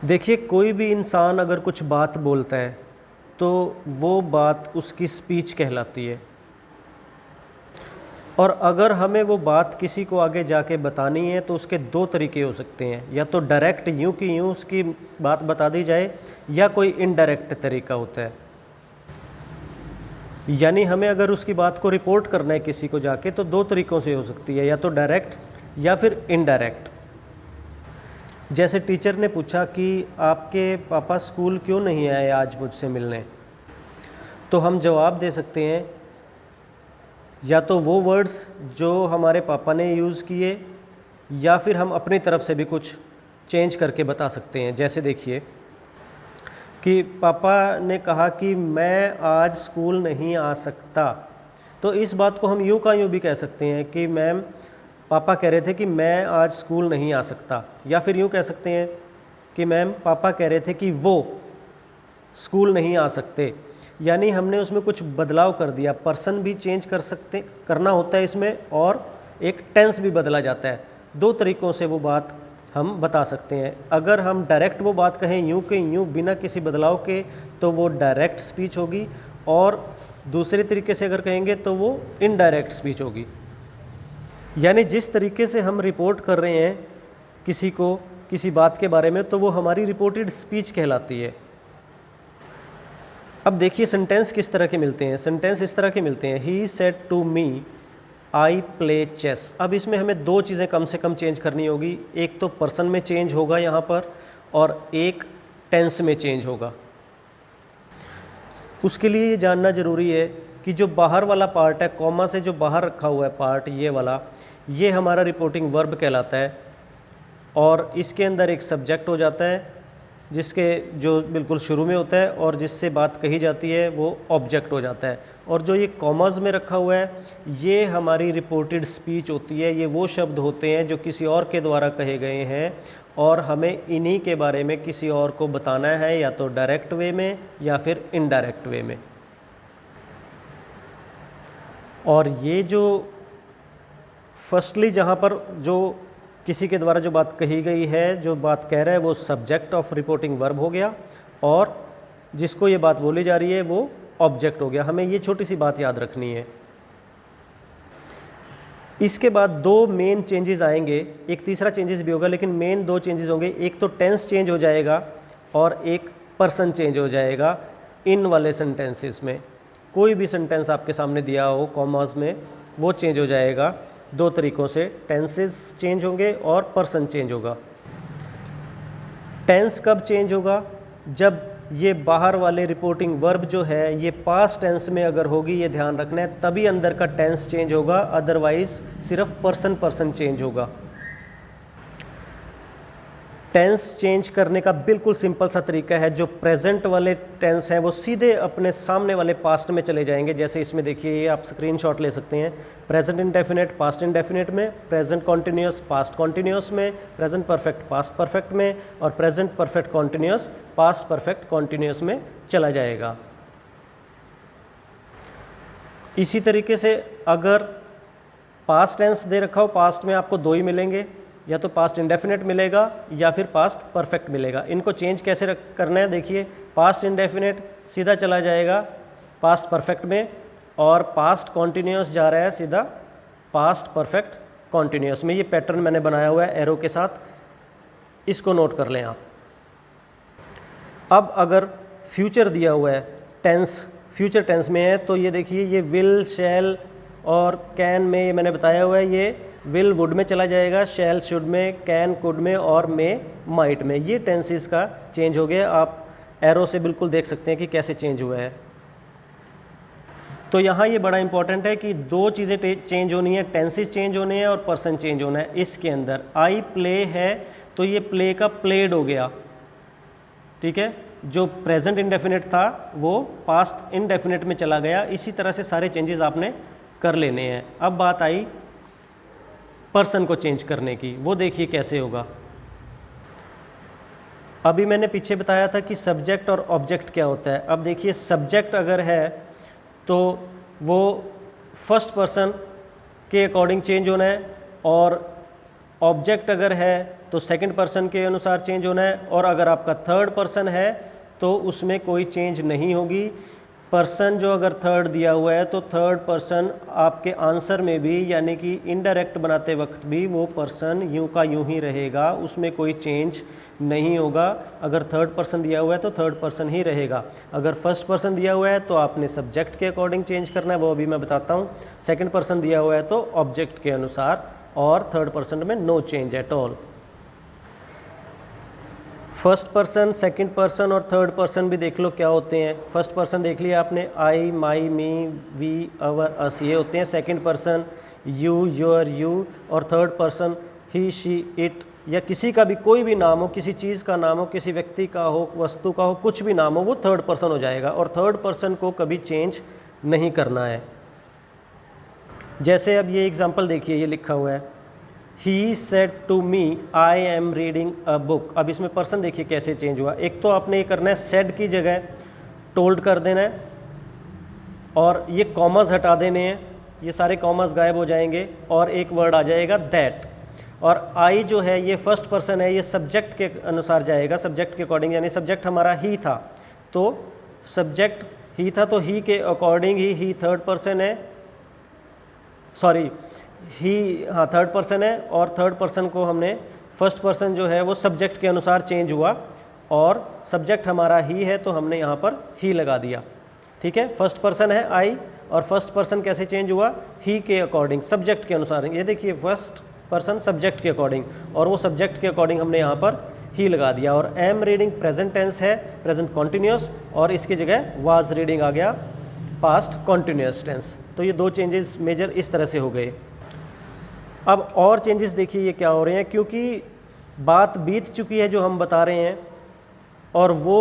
देखिए, कोई भी इंसान अगर कुछ बात बोलता है तो वो बात उसकी स्पीच कहलाती है। और अगर हमें वो बात किसी को आगे जाके बतानी है तो उसके दो तरीके हो सकते हैं, या तो डायरेक्ट यूं कि यूं उसकी बात बता दी जाए, या कोई इनडायरेक्ट तरीका होता है। यानी हमें अगर उसकी बात को रिपोर्ट करना है किसी को जाके तो दो तरीक़ों से हो सकती है, या तो डायरेक्ट या फिर इनडायरेक्ट। जैसे टीचर ने पूछा कि आपके पापा स्कूल क्यों नहीं आए आज मुझसे मिलने, तो हम जवाब दे सकते हैं या तो वो वर्ड्स जो हमारे पापा ने यूज़ किए, या फिर हम अपनी तरफ से भी कुछ चेंज करके बता सकते हैं। जैसे देखिए कि पापा ने कहा कि मैं आज स्कूल नहीं आ सकता, तो इस बात को हम यूँ का यूँ भी कह सकते हैं कि मैम पापा कह रहे थे कि मैं आज स्कूल नहीं आ सकता, या फिर यूँ कह सकते हैं कि मैम पापा कह रहे थे कि वो स्कूल नहीं आ सकते। यानी हमने उसमें कुछ बदलाव कर दिया, पर्सन भी चेंज करना होता है इसमें, और एक टेंस भी बदला जाता है। दो तरीक़ों से वो बात हम बता सकते हैं। अगर हम डायरेक्ट वो बात कहें यूँ के यूँ बिना किसी बदलाव के तो वो डायरेक्ट स्पीच होगी, और दूसरे तरीके से अगर कहेंगे तो वो इनडायरेक्ट स्पीच होगी। यानी जिस तरीके से हम रिपोर्ट कर रहे हैं किसी को किसी बात के बारे में, तो वो हमारी रिपोर्टेड स्पीच कहलाती है। अब देखिए सेंटेंस किस तरह के मिलते हैं। सेंटेंस इस तरह के मिलते हैं, he said to me I play chess. अब इसमें हमें दो चीज़ें कम से कम चेंज करनी होगी, एक तो पर्सन में चेंज होगा यहाँ पर, और एक टेंस में चेंज होगा। उसके लिए ये जानना ज़रूरी है कि जो बाहर वाला पार्ट है, कॉमा से जो बाहर रखा हुआ है पार्ट, ये वाला, ये हमारा रिपोर्टिंग वर्ब कहलाता है, और इसके अंदर एक सब्जेक्ट हो जाता है जिसके जो बिल्कुल शुरू में होता है, और जिससे बात कही जाती है वो ऑब्जेक्ट हो जाता है। और जो ये कॉमास में रखा हुआ है ये हमारी रिपोर्टेड स्पीच होती है। ये वो शब्द होते हैं जो किसी और के द्वारा कहे गए हैं, और हमें इन्हीं के बारे में किसी और को बताना है, या तो डायरेक्ट वे में या फिर इनडायरेक्ट वे में। और ये जो फर्स्टली जहाँ पर जो किसी के द्वारा जो बात कही गई है, जो बात कह रहा है, वो सब्जेक्ट ऑफ रिपोर्टिंग वर्ब हो गया, और जिसको ये बात बोली जा रही है वो ऑब्जेक्ट हो गया। हमें ये छोटी सी बात याद रखनी है। इसके बाद दो मेन चेंजेस आएंगे, एक तीसरा चेंजेस भी होगा, लेकिन मेन दो चेंजेस होंगे। एक तो टेंस चेंज हो जाएगा और एक पर्सन चेंज हो जाएगा। इन वाले सेंटेंसेस में कोई भी सेंटेंस आपके सामने दिया हो कॉमास में, वो चेंज हो जाएगा दो तरीक़ों से, टेंसेस चेंज होंगे और पर्सन चेंज होगा। टेंस कब चेंज होगा? जब ये बाहर वाले रिपोर्टिंग वर्ब जो है ये पास्ट टेंस में अगर होगी, ये ध्यान रखना है, तभी अंदर का टेंस चेंज होगा, अदरवाइज सिर्फ पर्सन चेंज होगा। टेंस चेंज करने का बिल्कुल सिंपल सा तरीका है। जो प्रेजेंट वाले टेंस हैं वो सीधे अपने सामने वाले पास्ट में चले जाएंगे। जैसे इसमें देखिए, ये आप स्क्रीनशॉट ले सकते हैं। प्रेजेंट इंडेफिनिट पास्ट इंडेफिनिट में, प्रेजेंट कॉन्टिन्यूस पास्ट कॉन्टिन्यूस में, प्रेजेंट परफेक्ट पास्ट परफेक्ट में, और present perfect continuous past perfect continuous में चला जाएगा। इसी तरीके से अगर पास्ट टेंस दे रखा हो, पास्ट में आपको दो ही मिलेंगे, या तो पास्ट इंडेफिनिट मिलेगा या फिर पास्ट परफेक्ट मिलेगा। इनको चेंज कैसे करना है? देखिए, पास्ट इंडेफिनिट सीधा चला जाएगा पास्ट परफेक्ट में, और पास्ट कॉन्टिन्यूस जा रहा है सीधा पास्ट परफेक्ट कॉन्टिन्यूस में। ये पैटर्न मैंने बनाया हुआ है एरो के साथ, इसको नोट कर लें आप। अब अगर फ्यूचर दिया हुआ है, टेंस फ्यूचर टेंस में है, तो ये देखिए, ये विल, शैल और कैन में, ये मैंने बताया हुआ है, ये विल वुड में चला जाएगा, शैल शुड में, कैन कुड में, और मे माइट में। ये टेंसेस का चेंज हो गया। आप एरो से बिल्कुल देख सकते हैं कि कैसे चेंज हुआ है। तो यहाँ ये बड़ा इंपॉर्टेंट है कि दो चीज़ें चेंज होनी है, टेंसेस चेंज होने हैं और पर्सन चेंज होना है। इसके अंदर आई प्ले है तो ये प्ले का प्लेड हो गया, ठीक है। जो प्रेजेंट इंडेफिनिट था वो पास्ट इंडेफिनिट में चला गया। इसी तरह से सारे चेंजेस आपने कर लेने हैं। अब बात आई पर्सन को चेंज करने की, वो देखिए कैसे होगा। अभी मैंने पीछे बताया था कि सब्जेक्ट और ऑब्जेक्ट क्या होता है। अब देखिए, सब्जेक्ट अगर है तो वो फर्स्ट पर्सन के अकॉर्डिंग चेंज होना है, और ऑब्जेक्ट अगर है तो सेकंड पर्सन के अनुसार चेंज होना है, और अगर आपका थर्ड पर्सन है तो उसमें कोई चेंज नहीं होगी। पर्सन जो अगर थर्ड दिया हुआ है तो थर्ड पर्सन आपके आंसर में भी, यानी कि इनडायरेक्ट बनाते वक्त भी वो पर्सन यूं का यूं ही रहेगा, उसमें कोई चेंज नहीं होगा। अगर थर्ड पर्सन दिया हुआ है तो थर्ड पर्सन ही रहेगा। अगर फर्स्ट पर्सन दिया हुआ है तो आपने सब्जेक्ट के अकॉर्डिंग चेंज करना है, वो अभी मैं बताता हूँ। सेकंड पर्सन दिया हुआ है तो ऑब्जेक्ट के अनुसार, और थर्ड पर्सन में no change at all. First person, second person और थर्ड पर्सन भी देख लो क्या होते हैं। फर्स्ट पर्सन देख लिया आपने, आई, माई, मी, वी, अवर, अस, ये होते हैं। Second person you, your, you, और third person he, she, it, या किसी का भी कोई भी नाम हो, किसी चीज़ का नाम हो, किसी व्यक्ति का हो, वस्तु का हो, कुछ भी नाम हो, वो थर्ड पर्सन हो जाएगा, और थर्ड पर्सन को कभी चेंज नहीं करना है। जैसे अब ये एग्जाम्पल देखिए, ये लिखा हुआ है, he said to me I am reading a book. अब इसमें पर्सन देखिए कैसे चेंज हुआ। एक तो आपने ये करना है, सेड की जगह टोल्ड कर देना है, और ये कॉमर्स हटा देने हैं, ये सारे कॉमर्स गायब हो जाएंगे, और एक वर्ड आ जाएगा दैट। और आई जो है ये फर्स्ट पर्सन है, ये सब्जेक्ट के अनुसार जाएगा, सब्जेक्ट के अकॉर्डिंग, यानी सब्जेक्ट हमारा ही था, तो सब्जेक्ट ही था तो ही के अकॉर्डिंग ही थर्ड पर्सन है, सॉरी ही, हाँ थर्ड पर्सन है, और थर्ड पर्सन को हमने, फर्स्ट पर्सन जो है वो सब्जेक्ट के अनुसार चेंज हुआ, और सब्जेक्ट हमारा ही है तो हमने यहाँ पर ही लगा दिया। ठीक है, फर्स्ट पर्सन है आई, और फर्स्ट पर्सन कैसे चेंज हुआ, ही के अकॉर्डिंग, सब्जेक्ट के अनुसार। ये देखिए फर्स्ट पर्सन सब्जेक्ट के अकॉर्डिंग, और वो सब्जेक्ट के अकॉर्डिंग हमने यहाँ पर ही लगा दिया। और एम रीडिंग प्रेजेंट टेंस है, प्रेजेंट कॉन्टिन्यूस, और इसकी जगह वाज रीडिंग आ गया, पास्ट कॉन्टिन्यूस टेंस। तो ये दो चेंजेस मेजर इस तरह से हो गए। अब और चेंजेस देखिए ये क्या हो रहे हैं, क्योंकि बात बीत चुकी है जो हम बता रहे हैं, और वो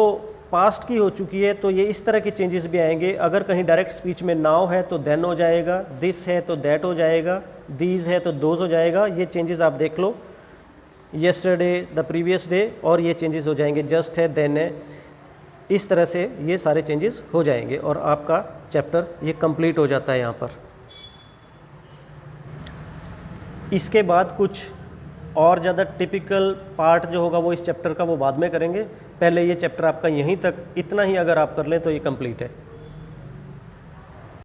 पास्ट की हो चुकी है, तो ये इस तरह के चेंजेस भी आएंगे। अगर कहीं डायरेक्ट स्पीच में नाउ है तो देन हो जाएगा, दिस है तो दैट हो जाएगा, दीज है तो दोज हो जाएगा। ये चेंजेस आप देख लो, येस्टरडे, द प्रीवियस डे, और ये चेंजेस हो जाएंगे, जस्ट है, देन है, इस तरह से ये सारे चेंजेस हो जाएंगे, और आपका चैप्टर ये कंप्लीट हो जाता है यहाँ पर। इसके बाद कुछ और ज़्यादा टिपिकल पार्ट जो होगा वो इस चैप्टर का, वो बाद में करेंगे। पहले ये चैप्टर आपका यहीं तक, इतना ही अगर आप कर लें तो ये कंप्लीट है।